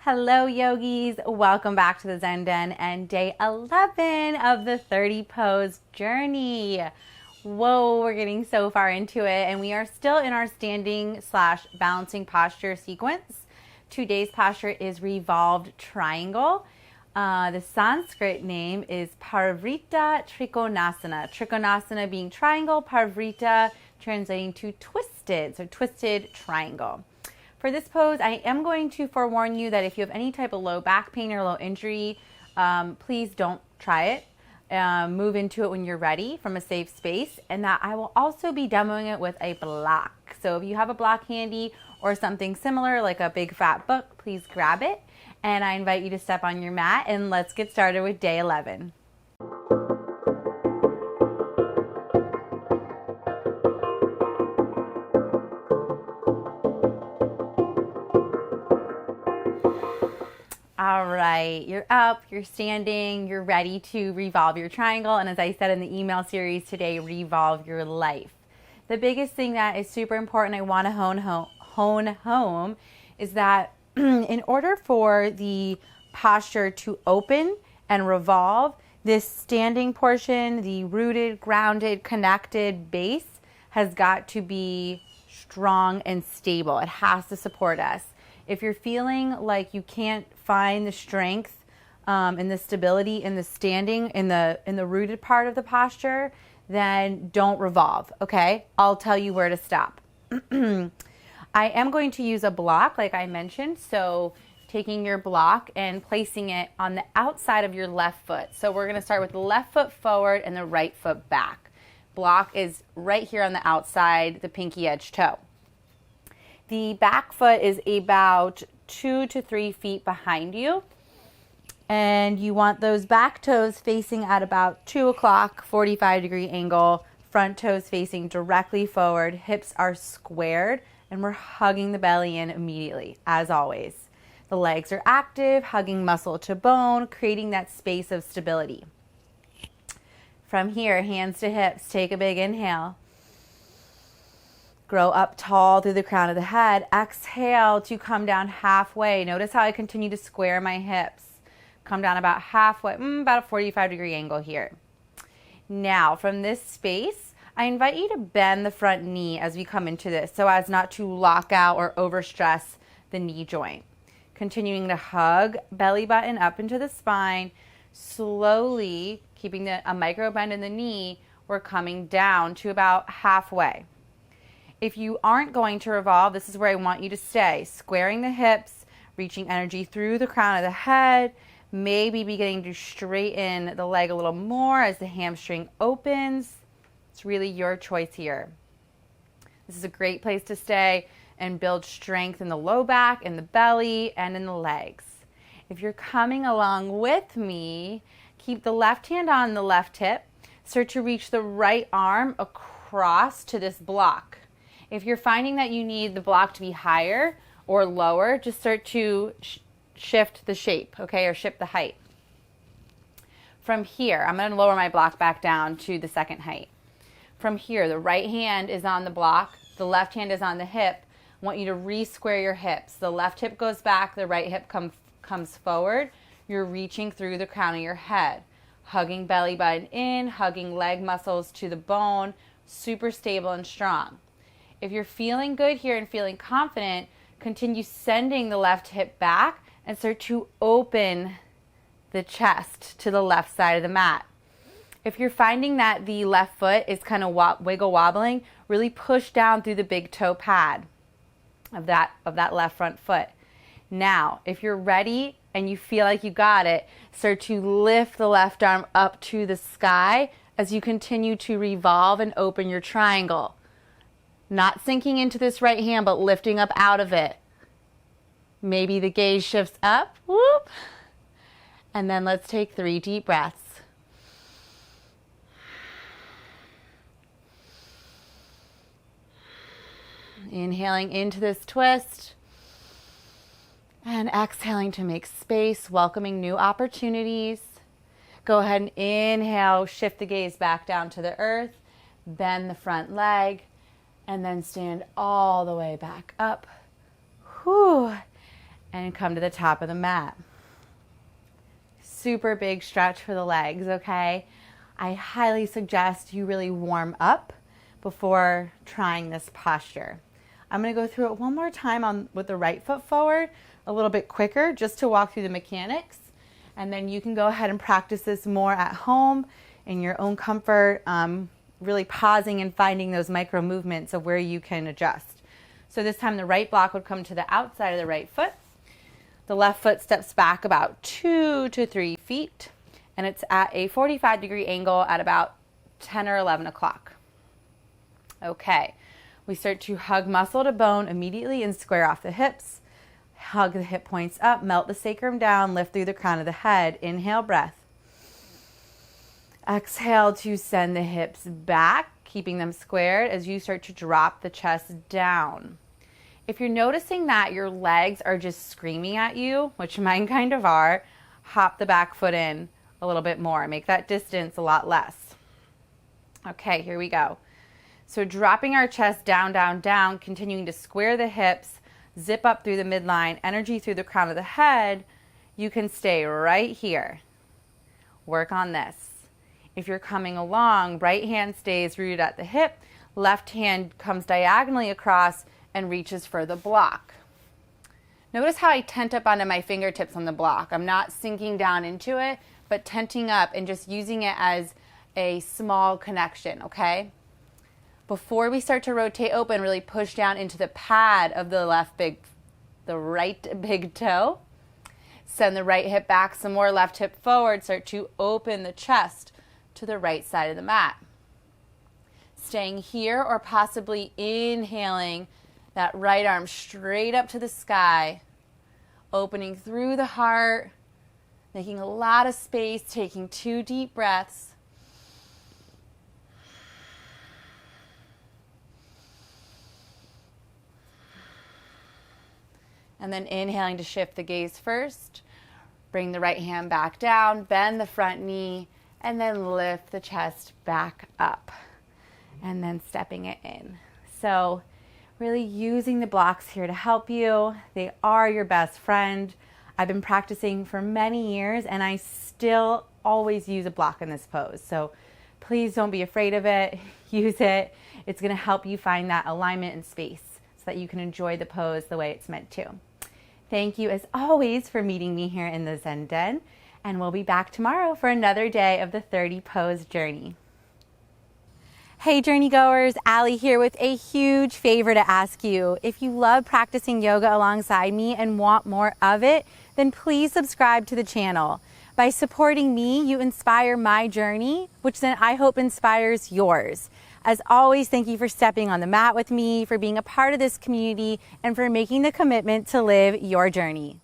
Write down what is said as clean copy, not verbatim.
Hello yogis, welcome back to the Zen Den and day 11 of the 30 pose journey. Whoa, we're getting so far into it and we are still in our standing / balancing posture sequence. Today's posture is revolved triangle. The Sanskrit name is parivritta trikonasana. Trikonasana being triangle, parivritta translating to twisted, so twisted triangle. For this pose, I am going to forewarn you that if you have any type of low back pain or low injury, please don't try it. Move into it when you're ready from a safe space, and that I will also be demoing it with a block. So if you have a block handy or something similar like a big fat book, please grab it. And I invite you to step on your mat and let's get started with day 11. All right, you're up, you're standing, you're ready to revolve your triangle. And as I said in the email series today, revolve your life. The biggest thing that is super important I want to hone home is that in order for the posture to open and revolve, this standing portion, the rooted, grounded, connected base has got to be strong and stable. It has to support us. If you're feeling like you can't find the strength and the stability in the standing, in the rooted part of the posture, then don't revolve, okay? I'll tell you where to stop. I am going to use a block, like I mentioned, so taking your block and placing it on the outside of your left foot. So we're gonna start with the left foot forward and the right foot back. Block is right here on the outside, the pinky edge toe. The back foot is about 2 to 3 feet behind you. And you want those back toes facing at about 2 o'clock, 45-degree angle. Front toes facing directly forward. Hips are squared. And we're hugging the belly in immediately, as always. The legs are active, hugging muscle to bone, creating that space of stability. From here, hands to hips, take a big inhale. Grow up tall through the crown of the head. Exhale to come down halfway. Notice how I continue to square my hips. Come down about halfway, about a 45-degree angle here. Now, from this space, I invite you to bend the front knee as we come into this so as not to lock out or overstress the knee joint. Continuing to hug belly button up into the spine. Slowly, keeping a micro bend in the knee, we're coming down to about halfway. If you aren't going to revolve, this is where I want you to stay. Squaring the hips, reaching energy through the crown of the head, maybe beginning to straighten the leg a little more as the hamstring opens. It's really your choice here. This is a great place to stay and build strength in the low back, in the belly, and in the legs. If you're coming along with me, keep the left hand on the left hip. Start to reach the right arm across to this block. If you're finding that you need the block to be higher or lower, just start to shift the shape, okay, or shift the height. From here, I'm going to lower my block back down to the second height. From here, the right hand is on the block, the left hand is on the hip. I want you to re-square your hips. The left hip goes back, the right hip comes forward. You're reaching through the crown of your head, hugging belly button in, hugging leg muscles to the bone, super stable and strong. If you're feeling good here and feeling confident, continue sending the left hip back and start to open the chest to the left side of the mat. If you're finding that the left foot is kind of wiggle wobbling, really push down through the big toe pad of that left front foot. Now, if you're ready and you feel like you got it, start to lift the left arm up to the sky as you continue to revolve and open your triangle. Not sinking into this right hand, but lifting up out of it. Maybe the gaze shifts up, whoop. And then let's take 3 deep breaths. Inhaling into this twist. And exhaling to make space, welcoming new opportunities. Go ahead and inhale, shift the gaze back down to the earth. Bend the front leg. And then stand all the way back up. Whew. and come to the top of the mat. Super big stretch for the legs, okay? I highly suggest you really warm up before trying this posture. I'm going to go through it one more time with the right foot forward, a little bit quicker, just to walk through the mechanics. And then you can go ahead and practice this more at home in your own comfort, really pausing and finding those micro movements of where you can adjust. So this time the right block would come to the outside of the right foot. The left foot steps back about 2 to 3 feet, and it's at a 45-degree angle at about 10 or 11 o'clock. Okay, we start to hug muscle to bone immediately and square off the hips. Hug the hip points up, melt the sacrum down, lift through the crown of the head. Inhale, breath. Exhale to send the hips back, keeping them squared as you start to drop the chest down. If you're noticing that your legs are just screaming at you, which mine kind of are, hop the back foot in a little bit more. Make that distance a lot less. Okay, here we go. So dropping our chest down, down, down, continuing to square the hips, zip up through the midline, energy through the crown of the head. You can stay right here. Work on this. If you're coming along, right hand stays rooted at the hip, left hand comes diagonally across and reaches for the block. Notice how I tent up onto my fingertips on the block. I'm not sinking down into it, but tenting up and just using it as a small connection, okay? Before we start to rotate open, really push down into the pad of the right big toe. Send the right hip back some more, left hip forward. Start to open the chest to the right side of the mat. Staying here or possibly inhaling that right arm straight up to the sky, opening through the heart, making a lot of space, taking 2 deep breaths. And then inhaling to shift the gaze first. Bring the right hand back down, bend the front knee, and then lift the chest back up. And then stepping it in. So really using the blocks here to help you. They are your best friend. I've been practicing for many years and I still always use a block in this pose. So please don't be afraid of it. Use it. It's going to help you find that alignment and space so that you can enjoy the pose the way it's meant to. Thank you as always for meeting me here in the Zen Den, and we'll be back tomorrow for another day of the 30 pose journey. Hey journey goers, Allie here with a huge favor to ask you. If you love practicing yoga alongside me and want more of it, then please subscribe to the channel. By supporting me, you inspire my journey, which then I hope inspires yours. As always, thank you for stepping on the mat with me, for being a part of this community, and for making the commitment to live your journey.